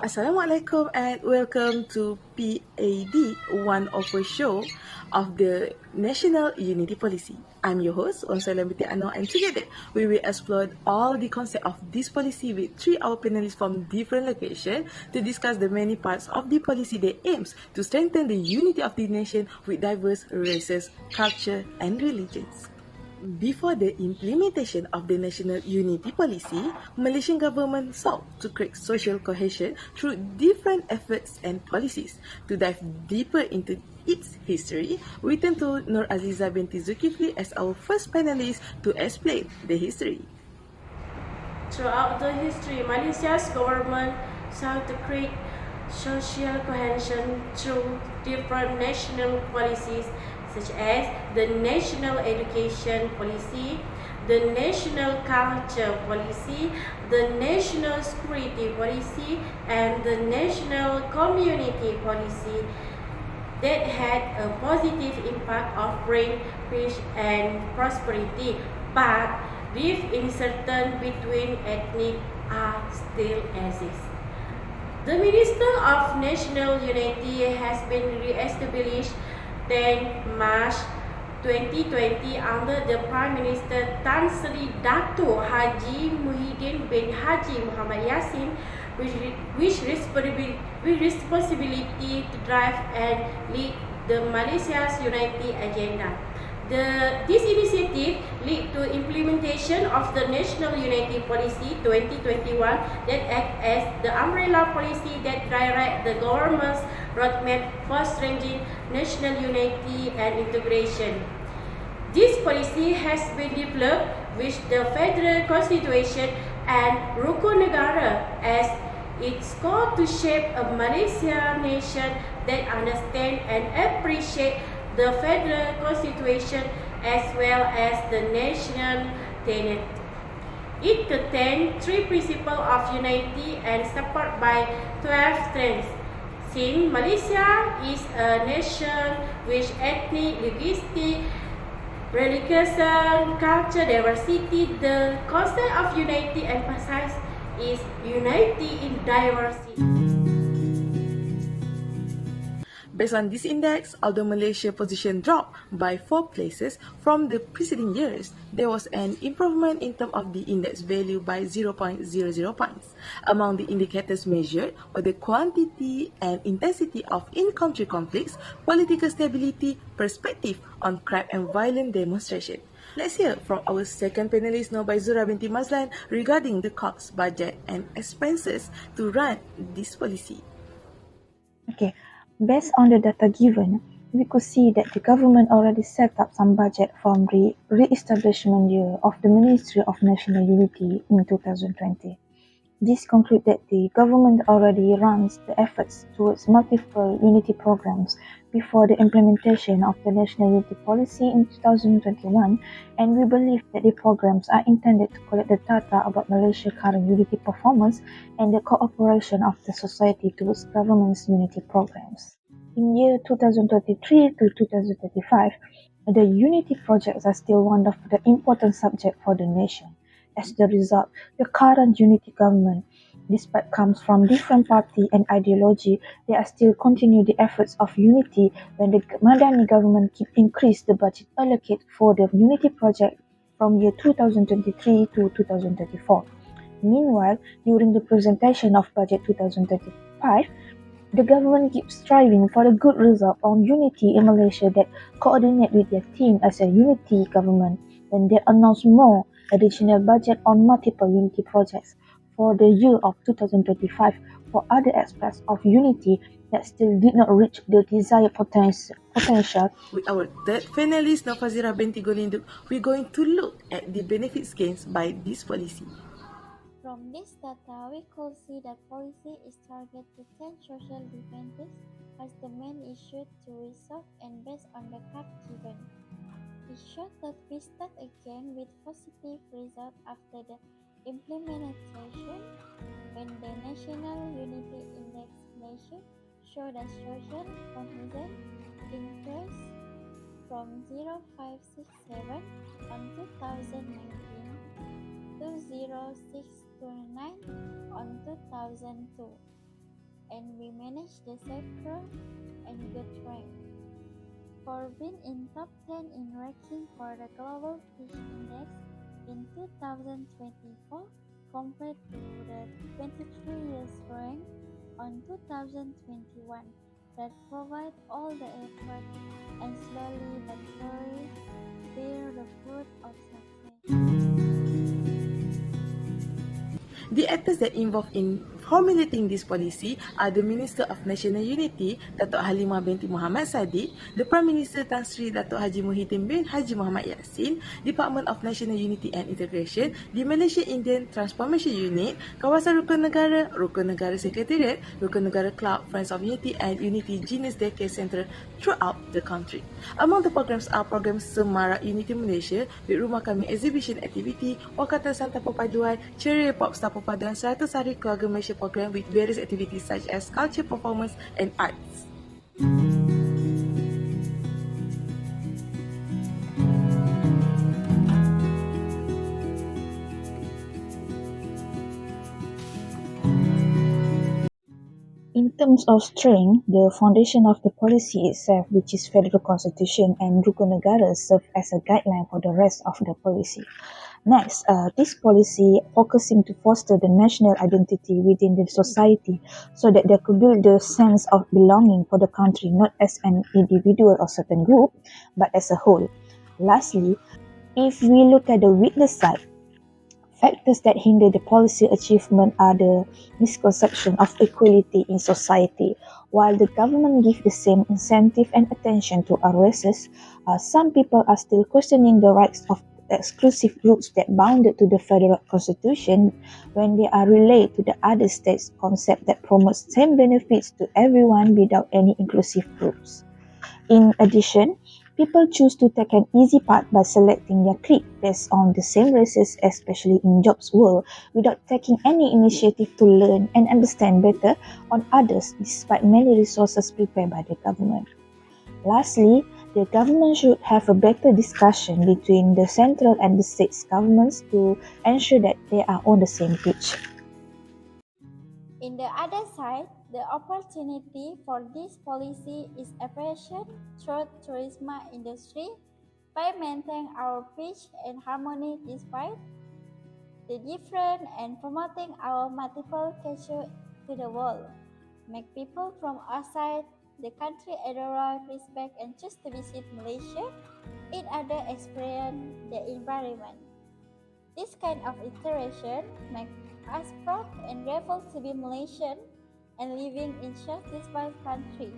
Assalamualaikum and welcome to PAD, one of a show of the National Unity Policy. I'm your host, Binti ANUAR, and together we will explore all the concept of this policy with three our panelists from different locations to discuss the many parts of the policy that aims to strengthen the unity of the nation with diverse races, culture, and religions. Before the implementation of the National Unity Policy, Malaysian government sought to create social cohesion through different efforts and policies. To dive deeper into its history, we turn to Noorbaizura binti ZULKIFLI as our first panelist to explain the history. Throughout the history, Malaysia's government sought to create social cohesion through different national policies such as the National Education Policy, the National Culture Policy, the National Security Policy, and the National Community Policy that had a positive impact of bring peace and prosperity, but beef incertain between ethnic are still exist. The Minister of National Unity has been re-established 10 March 2020 under the Prime Minister Tan Sri Dato Haji Muhyiddin bin Haji Muhammad Yassin, with responsibility to drive and lead the Malaysia's unity agenda. This initiative led to implementation of the National Unity Policy 2021 that acts as the umbrella policy that directs the government's roadmap for strengthening national unity and integration. This policy has been developed with the Federal Constitution and Rukun Negara as its goal to shape a Malaysian nation that understands and appreciates the Federal Constitution as well as the national tenet. It contains three principles of unity and supported by 12 strengths. Since Malaysia is a nation with ethnic, linguistic, religious, culture diversity, the concept of unity emphasizes is unity in diversity. Based on this index, although Malaysia's position dropped by 4 places from the preceding years, there was an improvement in terms of the index value by 0.00 points. Among the indicators measured were the quantity and intensity of in-country conflicts, political stability, perspective on crime and violent demonstration. Let's hear from our second panelist, Noorbaizura binti Mazlan, regarding the cost, budget and expenses to run this policy. Okay, based on the data given, we could see that the government already set up some budget from the re-establishment year of the Ministry of National Unity in 2020. This concludes that the government already runs the efforts towards multiple unity programs before the implementation of the National Unity Policy in 2021, and we believe that the programs are intended to collect the data about Malaysia's current unity performance and the cooperation of the society towards government's unity programs. In year 2023 to 2035, the unity projects are still one of the important subjects for the nation. As a result, the current unity government, despite comes from different party and ideology, they are still continue the efforts of unity when the Madani government keep increase the budget allocated for the unity project from year 2023 to 2034. Meanwhile, during the presentation of budget 2035, the government keeps striving for a good result on unity in Malaysia that coordinate with their team as a unity government when they announce more additional budget on multiple unity projects for the year of 2025 for other aspects of unity that still did not reach the desired potential. With our third panelist, FAZIRAH binti GOLINDUK, we're going to look at the benefits gained by this policy. From this data, we could see that policy is targeted to 10 social defenses as the main issue to resolve, and based on the card given, it showed that we start again with positive result after the implementation when the National Unity Index measure showed that social cohesion increased from 0.567 on 2019 to 0.629 on 2002. and we manage the sector and good rank. For being in top 10 in ranking for the Global Fish Index in 2024 compared to the 23 years rank on 2021 that provide all the effort and slowly but surely bear the fruit of success. The actors that involved in formulating this policy are the Minister of National Unity, Datuk Halimah binti Muhammad Sadiq, the Prime Minister Tan Sri Datuk Haji Muhyiddin bin Haji Muhammad Yassin, Department of National Unity and Integration, the Malaysia Indian Transformation Unit, Kawasan Rukun Negara Secretariat, Rukun Negara Club, Friends of Unity and Unity Genius Daycare Centre throughout the country. Among the programs are programs Semara Unity Malaysia, with Rumah Kami Exhibition Activity, Wakatan Santa Perpaduan, Ceria Popstar Perpaduan 100 Hari Keluarga Malaysia program with various activities such as culture, performance and arts. In terms of strength, the foundation of the policy itself, which is Federal Constitution and Rukun Negara, serve as a guideline for the rest of the policy. Next, this policy focusing to foster the national identity within the society so that they could build the sense of belonging for the country, not as an individual or certain group, but as a whole. Lastly, if we look at the weakness side, factors that hinder the policy achievement are the misconception of equality in society. While the government gives the same incentive and attention to our races, some people are still questioning the rights of exclusive groups that bounded to the federal constitution when they are relayed to the other states concept that promotes same benefits to everyone without any inclusive groups. In addition, people choose to take an easy path by selecting their clique based on the same races, especially in jobs world, without taking any initiative to learn and understand better on others despite many resources prepared by the government. Lastly, the government should have a better discussion between the central and the state governments to ensure that they are on the same page. In the other side, the opportunity for this policy is appreciated through tourism industry by maintaining our peace and harmony despite the different and promoting our multiple culture to the world. Make people from outside the country adore, respect and choose to visit Malaysia in order to experience the environment. This kind of interaction makes us proud and grateful to be Malaysian and living in such a diverse country.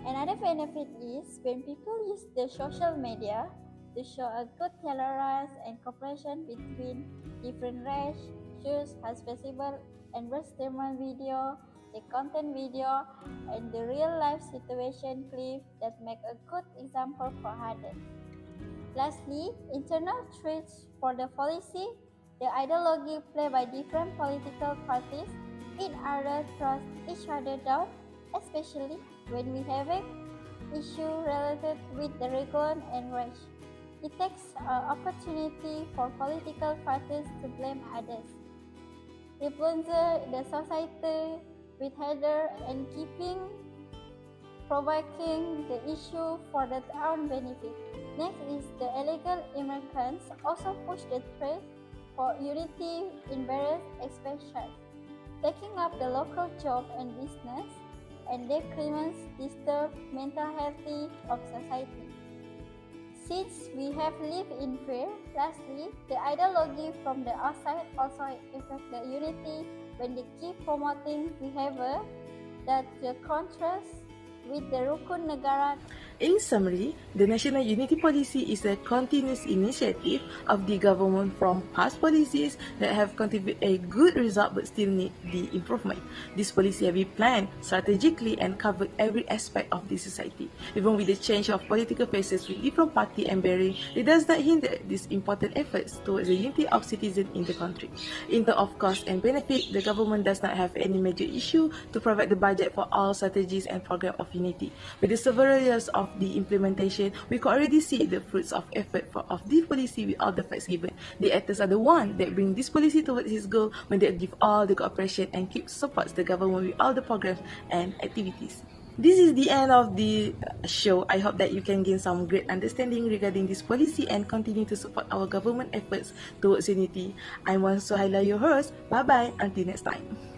Another benefit is when people use the social media to show a good tolerance and cooperation between different race, choose has festival and entertainment video, the content video, and the real life situation clip that make a good example for others. Lastly, internal threats for the policy, the ideology played by different political parties in order to trust each other down, especially when we have an issue related with the religion and race. It takes an opportunity for political parties to blame others, influence the society with hatred and keeping provoking the issue for their own benefit. Next is the illegal immigrants also push the threat for unity in various expressions, taking up the local job and business, and their crimes disturb mental health of society. Since we have lived in fear, lastly, the ideology from the outside also affect the unity when they keep promoting behavior that contrasts with the Rukun Negara. In summary, the National Unity Policy is a continuous initiative of the government from past policies that have contributed a good result but still need the improvement. This policy have been planned strategically and covered every aspect of the society. Even with the change of political faces with different party and bearing, it does not hinder these important efforts towards the unity of citizens in the country. In terms of cost and benefit, the government does not have any major issue to provide the budget for all strategies and program of unity. With the several years of the implementation, we can already see the fruits of effort of this policy with all the facts given. The actors are the one that bring this policy towards its goal when they give all the cooperation and keep supports the government with all the programs and activities. This is the end of the show. I hope that you can gain some great understanding regarding this policy and continue to support our government efforts towards unity. I'm SUHAILA, your host. Bye bye. Until next time.